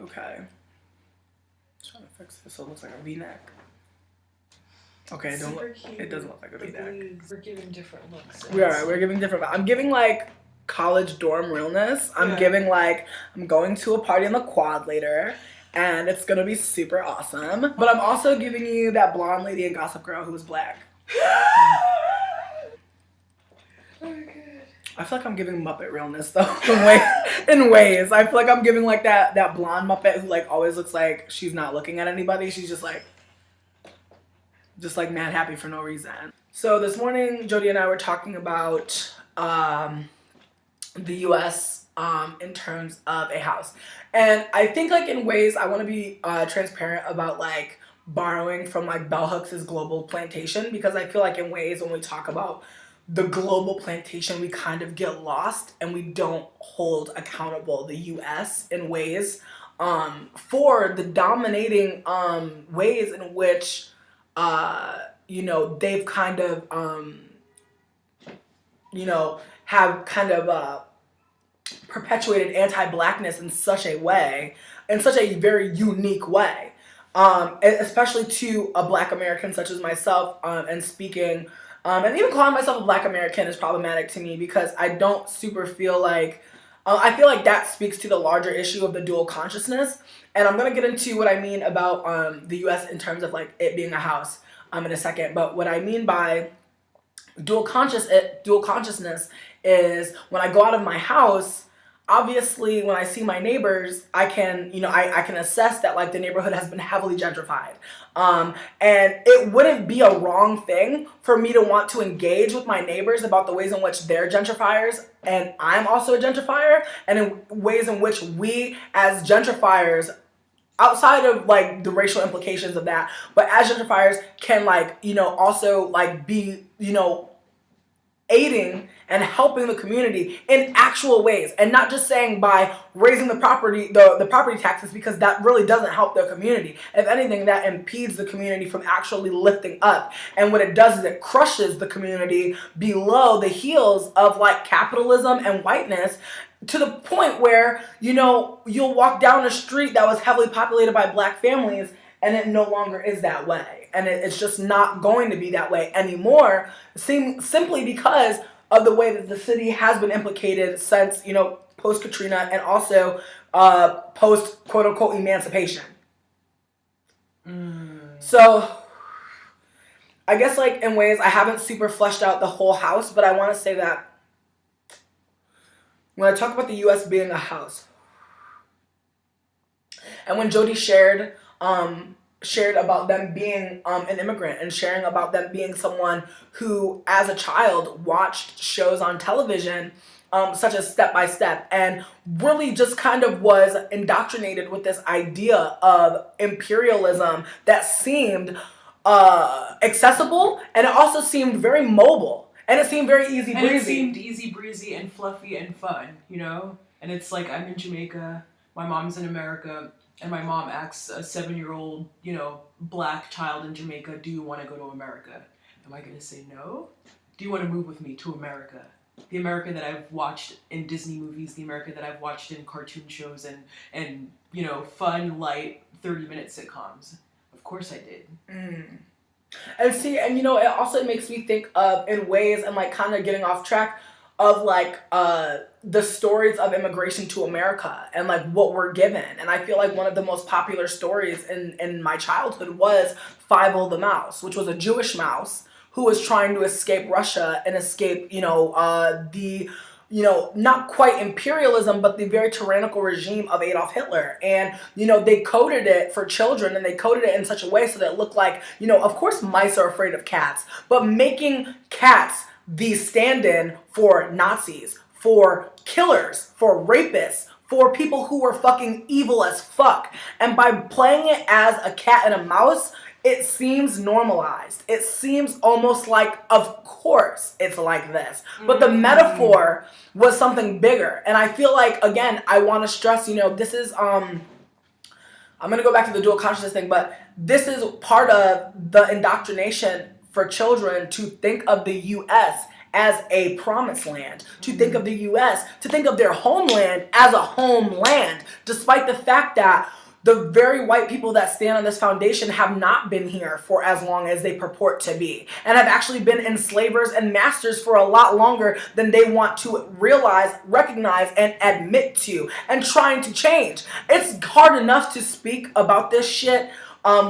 Okay. Trying to fix this so it looks like a V-neck. Okay, it doesn't look like a V-neck. We're giving different looks. We're giving different. I'm giving like college dorm realness. I'm giving like I'm going to a party in the quad later, and it's gonna be super awesome. But I'm also giving you that blonde lady in Gossip Girl who was black. I feel like I'm giving Muppet realness though in ways. I feel like I'm giving like that blonde Muppet who like always looks like she's not looking at anybody. She's just like mad happy for no reason. So this morning, Jody and I were talking about the U.S. In terms of a house, and I think like in ways I want to be transparent about like borrowing from like Bell Hooks' Global Plantation, because I feel like in ways when we talk about the global plantation, we kind of get lost and we don't hold accountable the U.S. in ways for the dominating ways in which they've kind of have kind of perpetuated anti-blackness in such a very unique way, especially to a Black American such as myself, and speaking. And even calling myself a Black American is problematic to me because I don't super feel like, I feel like that speaks to the larger issue of the dual consciousness. And I'm going to get into what I mean about the U.S. in terms of like it being a house in a second. But what I mean by dual consciousness is when I go out of my house, obviously when I see my neighbors, I can assess that like the neighborhood has been heavily gentrified. And it wouldn't be a wrong thing for me to want to engage with my neighbors about the ways in which they're gentrifiers and I'm also a gentrifier, and in ways in which we as gentrifiers, outside of like the racial implications of that, but as gentrifiers can like, also like be, aiding and helping the community in actual ways, and not just saying by raising the property taxes, because that really doesn't help their community. If anything, that impedes the community from actually lifting up. And what it does is it crushes the community below the heels of like capitalism and whiteness, to the point where, you'll walk down a street that was heavily populated by Black families and it no longer is that way. And it's just not going to be that way anymore, simply because of the way that the city has been implicated since, post-Katrina, and also post, quote-unquote, emancipation. So I guess, like, in ways I haven't super fleshed out the whole house, but I want to say that when I talk about the U.S. being a house, and when Jody shared about them being an immigrant, and sharing about them being someone who, as a child, watched shows on television, such as Step by Step, and really just kind of was indoctrinated with this idea of imperialism that seemed accessible, and it also seemed very mobile. And it seemed very easy breezy. And it seemed easy breezy and fluffy and fun, And it's like, I'm in Jamaica, my mom's in America, and my mom asks a 7-year-old, Black child in Jamaica, do you want to go to America? Am I going to say no? Do you want to move with me to America? The America that I've watched in Disney movies, the America that I've watched in cartoon shows and fun, light, 30-minute sitcoms. Of course I did. And see, and it also makes me think of, in ways, and like kind of getting off track, of like the stories of immigration to America and like what we're given. And I feel like one of the most popular stories in my childhood was Fievel the Mouse, which was a Jewish mouse who was trying to escape Russia and escape, the not quite imperialism, but the very tyrannical regime of Adolf Hitler. And, they coded it for children, and they coded it in such a way so that it looked like, of course mice are afraid of cats, but making cats the stand-in for Nazis, for killers, for rapists, for people who were fucking evil as fuck. And by playing it as a cat and a mouse, it seems normalized. It seems almost like, of course it's like this. But the metaphor was something bigger. And I feel like, again, I want to stress, this is, I'm going to go back to the dual consciousness thing, but this is part of the indoctrination for children to think of the U.S. as a promised land, to think of the US, to think of their homeland as a homeland, despite the fact that the very white people that stand on this foundation have not been here for as long as they purport to be, and have actually been enslavers and masters for a lot longer than they want to realize, recognize, and admit to, and trying to change. It's hard enough to speak about this shit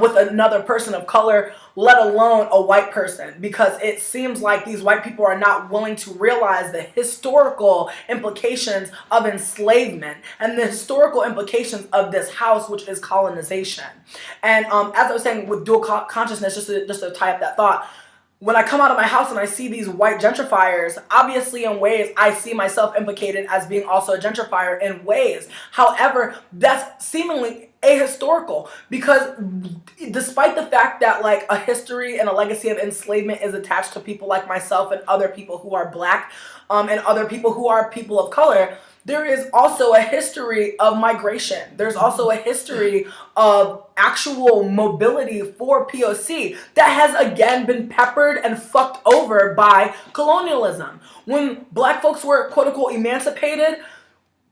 with another person of color, let alone a white person, because it seems like these white people are not willing to realize the historical implications of enslavement and the historical implications of this house, which is colonization. And as I was saying, with dual consciousness, just to tie up that thought, when I come out of my house and I see these white gentrifiers, obviously in ways I see myself implicated as being also a gentrifier in ways. However, that's seemingly ahistorical, because despite the fact that like a history and a legacy of enslavement is attached to people like myself and other people who are black and other people who are people of color, there is also a history of migration. There's also a history of actual mobility for POC that has again been peppered and fucked over by colonialism. When black folks were quote unquote emancipated,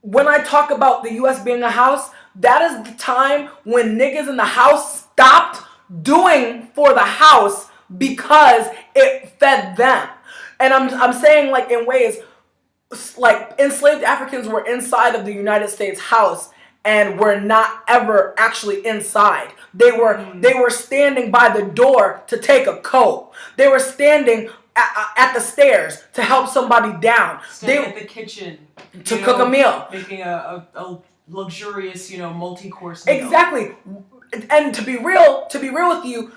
when I talk about the US being a house, that is the time when niggas in the house stopped doing for the house because it fed them. And I'm saying like in ways, like enslaved Africans were inside of the United States House and were not ever actually inside. They were standing by the door to take a coat. They were standing at the stairs to help somebody down. Standing at the kitchen to cook a meal, making a luxurious, multi-course meal. Exactly. And to be real with you,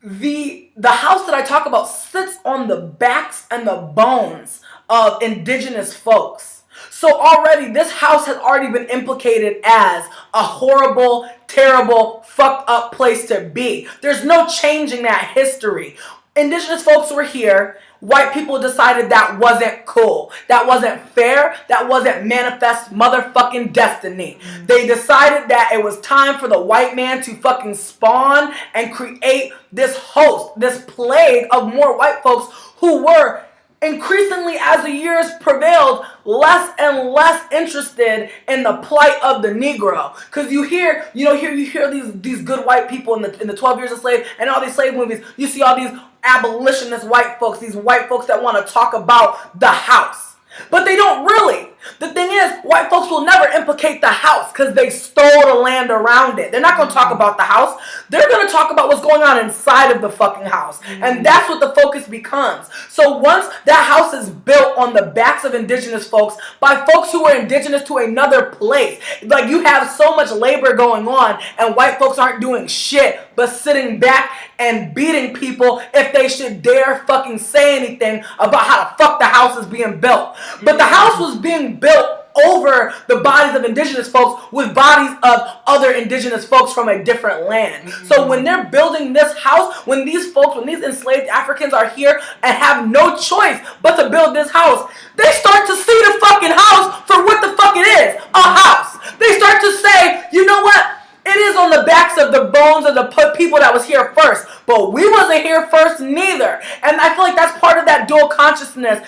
the house that I talk about sits on the backs and the bones of indigenous folks. So already this house has already been implicated as a horrible, terrible, fucked up place to be. There's no changing that history. Indigenous folks were here. White people decided that wasn't cool. That wasn't fair. That wasn't manifest motherfucking destiny. They decided that it was time for the white man to fucking spawn and create this host, this plague of more white folks who were increasingly, as the years prevailed, less and less interested in the plight of the Negro. Because you hear these good white people in the 12 Years a Slave and all these slave movies. You see all these abolitionist white folks, these white folks that want to talk about the house. But they don't really. The thing is, white folks will never implicate the house because they stole the land around it. They're not going to talk about the house. They're going to talk about what's going on inside of the fucking house. And that's what the focus becomes. So once that house is built on the backs of indigenous folks by folks who are indigenous to another place, like you have so much labor going on and white folks aren't doing shit but sitting back and beating people if they should dare fucking say anything about how the fuck the house is being built. But the house was being built over the bodies of indigenous folks with bodies of other indigenous folks from a different land. So when they're building this house, when these enslaved Africans are here and have no choice but to build this house, they start to see the fucking house for what the fuck it is, a house. They start to say, you know what? It is on the backs of the bones of the people that was here first, but we wasn't here first neither. And I feel like that's part of that dual consciousness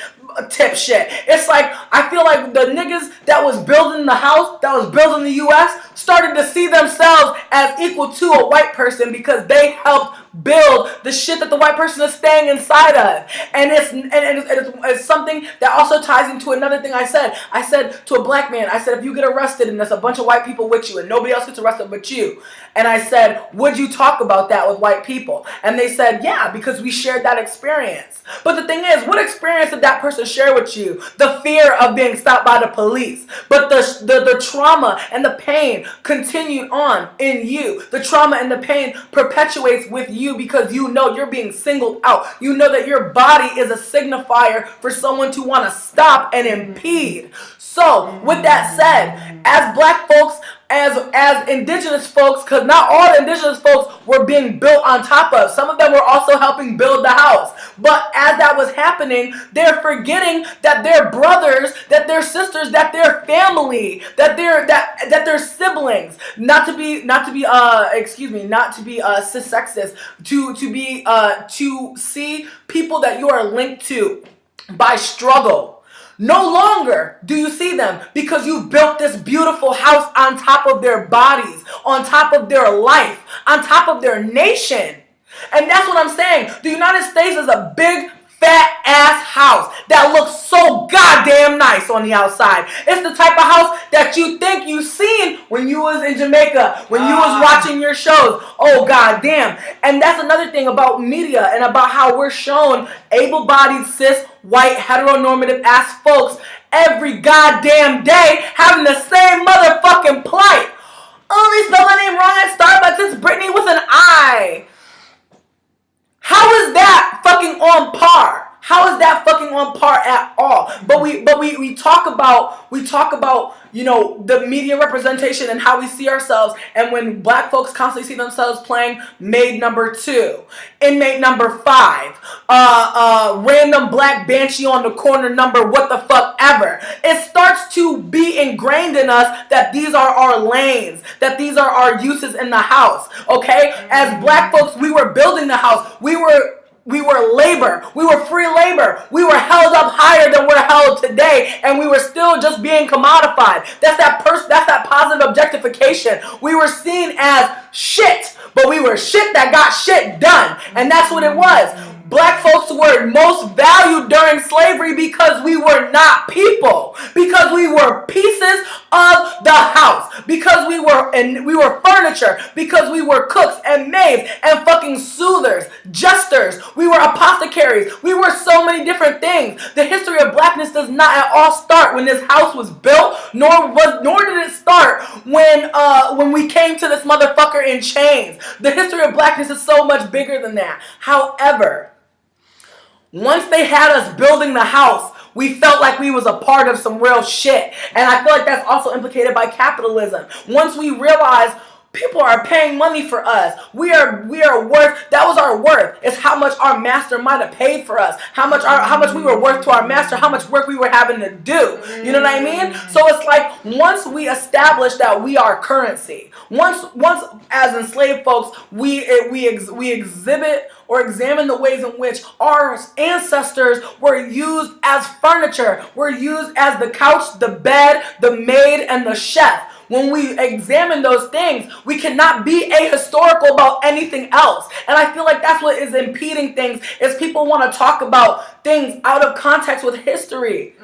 tip shit. It's like, I feel like the niggas that was building the house, that was building the US, started to see themselves as equal to a white person because they helped build the shit that the white person is staying inside of. And it's something that also ties into another thing I said. I said to a black man, I said, if you get arrested and there's a bunch of white people with you and nobody else gets arrested but you, and I said, would you talk about that with white people? And they said, yeah, because we shared that experience. But the thing is, what experience did that person share with you? The fear of being stopped by the police. But the trauma and the pain continued on in you. The trauma and the pain perpetuates with you because you know you're being singled out. You know that your body is a signifier for someone to want to stop and impede. So, with that said, as black folks, as indigenous folks, because not all the indigenous folks were being built on top of. Some of them were also helping build the house. But as that was happening, they're forgetting that their brothers, that their sisters, that their family, that their siblings, not to be cissexist, to see people that you are linked to by struggle. No longer do you see them because you built this beautiful house on top of their bodies, on top of their life, on top of their nation. And that's what I'm saying. The United States is a big, fat ass house that looks so goddamn nice on the outside. It's the type of house that you think you seen when you was in Jamaica, when you was watching your shows. Oh goddamn. And that's another thing about media and about how we're shown able-bodied, cis, white, heteronormative ass folks every goddamn day having the same motherfucking plight. Oh, they spelled my name wrong at Starbucks. It's Brittany with an I. How is that fucking on par? How is that fucking on par at all? But we talk about you know, the media representation and how we see ourselves, and when black folks constantly see themselves playing maid number 2, inmate number 5, random black banshee on the corner number what the fuck ever, it starts to be ingrained in us that these are our lanes, that these are our uses in the house. Okay, as black folks, we were building the house. We were labor. We were free labor. We were held up higher than we're held today, and we were still just being commodified. That's that positive objectification. We were seen as shit, but we were shit that got shit done, and that's what it was. Black folks were most valued during slavery because we were not people, because we were pieces of the house, because we were furniture, because we were cooks and maids and fucking soothers, jesters, we were apothecaries, we were so many different things. The history of blackness does not at all start when this house was built, nor did it start when we came to this motherfucker in chains. The history of blackness is so much bigger than that. However, once they had us building the house, we felt like we was a part of some real shit. And I feel like that's also implicated by capitalism. Once we realized people are paying money for us, we are worth, that was our worth. It's how much our master might have paid for us, how much we were worth to our master, how much work we were having to do. You know what I mean? So it's like, once we establish that we are currency, once as enslaved folks, we exhibit or examine the ways in which our ancestors were used as furniture, were used as the couch, the bed, the maid, and the chef. When we examine those things, we cannot be ahistorical about anything else. And I feel like that's what is impeding things, is people want to talk about things out of context with history.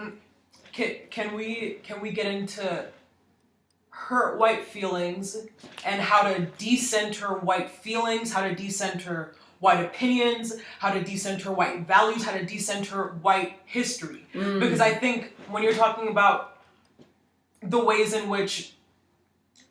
Can we get into hurt white feelings and how to decenter white feelings, how to decenter white opinions, how to decenter white values, how to decenter white history? Because I think when you're talking about the ways in which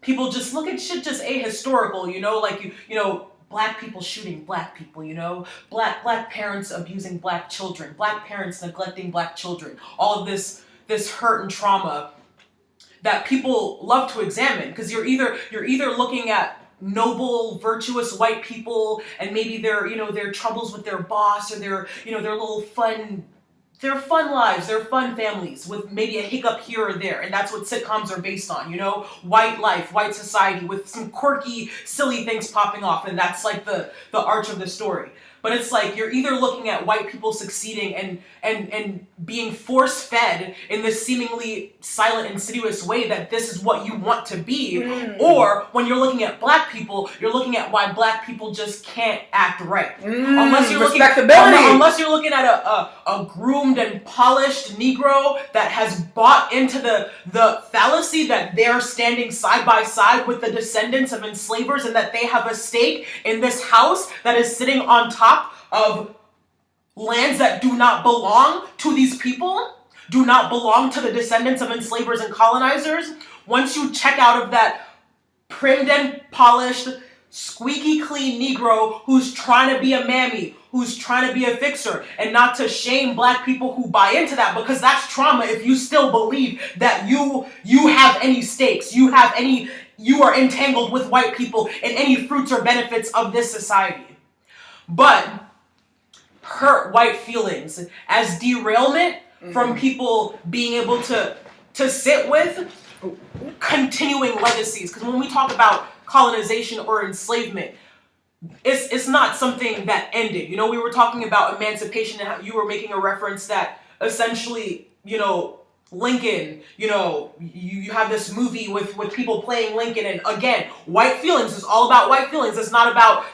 people just look at shit just ahistorical, you know, like you know, black people shooting black people, you know, black parents abusing black children, black parents neglecting black children, all of this hurt and trauma that people love to examine, because you're either looking at noble, virtuous white people, and maybe their troubles with their boss, or their little fun lives, their fun families with maybe a hiccup here or there, and that's what sitcoms are based on, you know, white life, white society with some quirky, silly things popping off, and that's like the arch of the story. But it's like you're either looking at white people succeeding and being force-fed in this seemingly silent, insidious way that this is what you want to be, or when you're looking at black people, you're looking at why black people just can't act right. Unless you're looking at a groomed and polished Negro that has bought into the fallacy that they're standing side by side with the descendants of enslavers, and that they have a stake in this house that is sitting on top of lands that do not belong to these people, do not belong to the descendants of enslavers and colonizers. Once you check out of that primed and polished, squeaky clean Negro who's trying to be a mammy, who's trying to be a fixer, and not to shame black people who buy into that, because that's trauma if you still believe that you have any stakes, you are entangled with white people in any fruits or benefits of this society. But hurt white feelings as derailment from people being able to sit with continuing legacies. Because when we talk about colonization or enslavement, it's not something that ended. You know, we were talking about emancipation, and how you were making a reference that essentially, Lincoln, you have this movie with people playing Lincoln, and again, white feelings is all about white feelings. It's not about,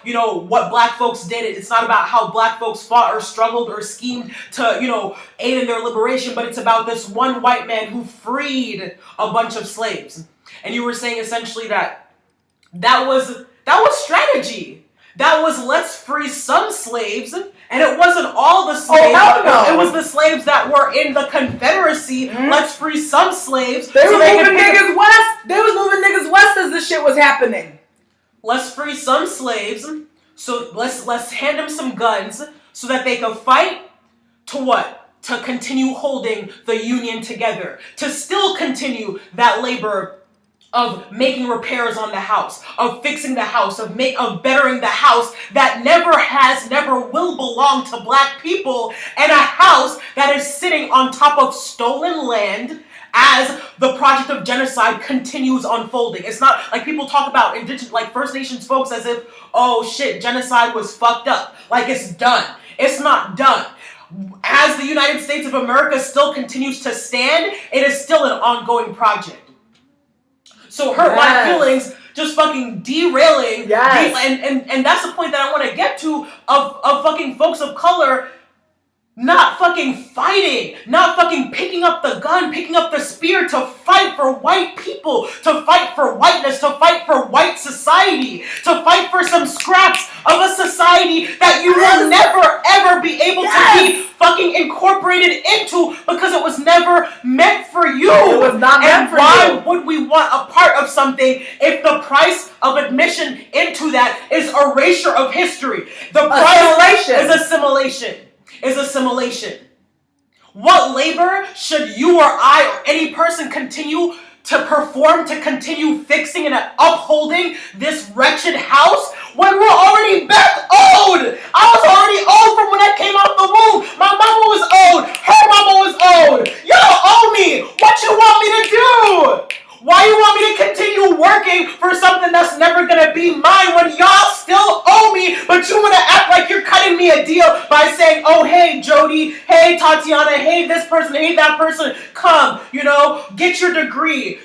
what black folks did. It's not about how black folks fought or struggled or schemed to, aid in their liberation, but it's about this one white man who freed a bunch of slaves. And you were saying essentially that was strategy. That was, let's free some slaves, and it wasn't all the slaves. Oh, hell no. It was the slaves that were in the Confederacy. Mm-hmm. Let's free some slaves. They were moving niggas west. They was moving niggas west as this shit was happening. Let's free some slaves. So let's hand them some guns so that they can fight to what? To continue holding the Union together. To still continue that labor of making repairs on the house, of fixing the house, of bettering the house that never will belong to black people, and a house that is sitting on top of stolen land as the project of genocide continues unfolding. It's not like people talk about indigenous, like First Nations folks as if, oh shit, genocide was fucked up. Like it's done. It's not done. As the United States of America still continues to stand, it is still an ongoing project. So hurt my feelings, just fucking derailing. Yes. And that's the point that I want to get to of fucking folks of color not fucking fighting, not fucking picking up the gun, picking up the spear to fight for white people, to fight for whiteness, to fight for white society, to fight for some scraps of a society that you will never ever be able to be fucking incorporated into because it was never meant for you. It was not meant for you. And why would we want a part of something if the price of admission into that is erasure of history? The price is assimilation. What labor should you or I or any person continue to perform to continue fixing and upholding this wretched house when we're already back old? I was already old from when I came out the womb. My mama was old. Her mama was old. Y'all owe me. What you want me to do? Why you want me to continue working for something that's never gonna be mine when y'all still owe me, but you wanna act like you're cutting me a deal by saying, oh, hey, Jody, hey, Tatiana, hey, this person, hey, that person, come, get your degree,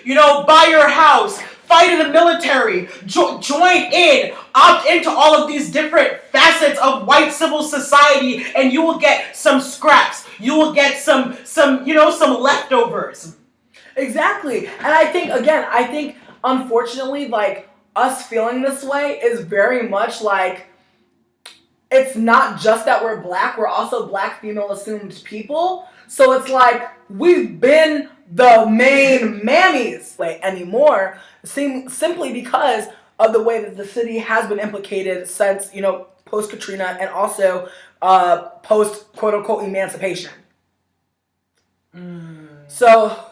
buy your house, fight in the military, join in, opt into all of these different facets of white civil society, and you will get some scraps. You will get some leftovers. Exactly. And I think, unfortunately, like, us feeling this way is very much like, it's not just that we're black, we're also black female assumed people. So it's like, we've been the main mammies anymore, simply because of the way that the city has been implicated since, post-Katrina and also post, quote-unquote, emancipation. So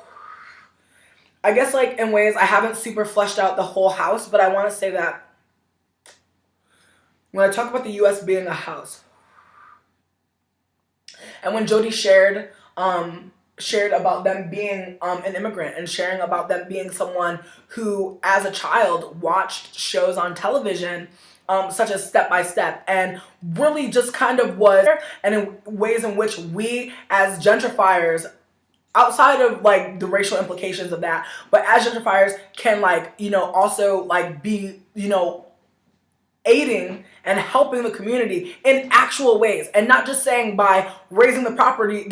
I guess, in ways, I haven't super fleshed out the whole house, but I want to say that when I talk about the U.S. being a house, and when Jody shared about them being an immigrant and sharing about them being someone who, as a child, watched shows on television, such as Step by Step, and really just kind of was, and in ways in which we, as gentrifiers, outside of the racial implications of that, but as gentrifiers can also be aiding and helping the community in actual ways, and not just saying by raising the property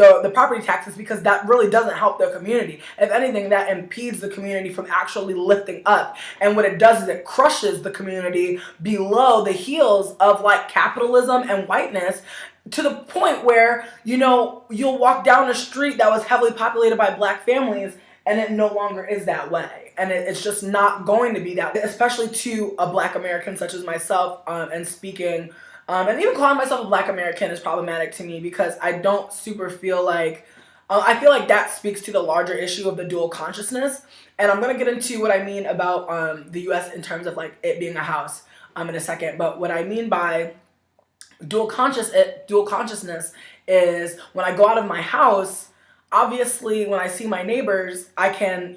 taxes, because that really doesn't help the community. If anything, that impedes the community from actually lifting up, and what it does is it crushes the community below the heels of capitalism and whiteness, to the point where, you'll walk down a street that was heavily populated by black families and it no longer is that way. And it's just not going to be that way, especially to a black American such as myself, and speaking, and even calling myself a black American is problematic to me because I don't super feel like, I feel like that speaks to the larger issue of the dual consciousness. And I'm going to get into what I mean about the U.S. in terms of it being a house in a second. But what I mean by dual consciousness is when I go out of my house, obviously when I see my neighbors, I can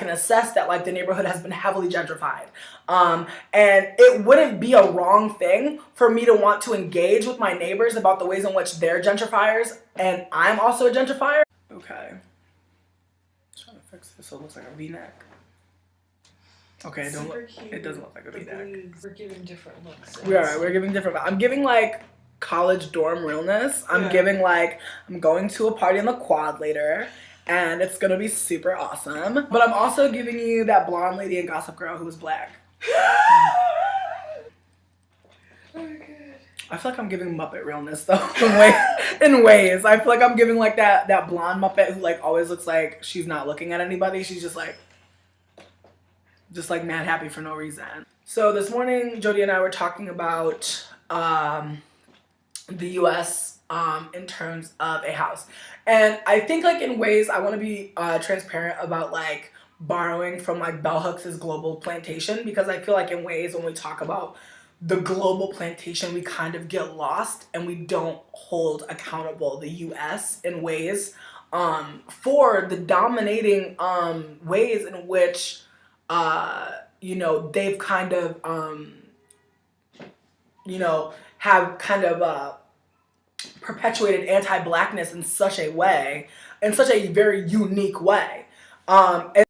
assess that the neighborhood has been heavily gentrified. And it wouldn't be a wrong thing for me to want to engage with my neighbors about the ways in which they're gentrifiers and I'm also a gentrifier. Okay. Trying to fix this so it looks like a V-neck. Okay, it doesn't look like a V-neck. We're giving different looks. We're giving different. I'm giving like college dorm realness. I'm giving like I'm going to a party in the quad later, and it's gonna be super awesome. But I'm also giving you that blonde lady in Gossip Girl who was black. I feel like I'm giving Muppet realness though, in ways. I feel like I'm giving like that blonde Muppet who like always looks like she's not looking at anybody. She's just like mad happy for no reason. So this morning, Jody and I were talking about the U.S. In terms of a house, and I think like in ways I want to be transparent about like borrowing from like Bell Hooks' Global Plantation, because I feel like in ways when we talk about the global plantation, we kind of get lost and we don't hold accountable the U.S. in ways for the dominating ways in which they've kind of have kind of perpetuated anti-blackness in such a way, in such a very unique way. And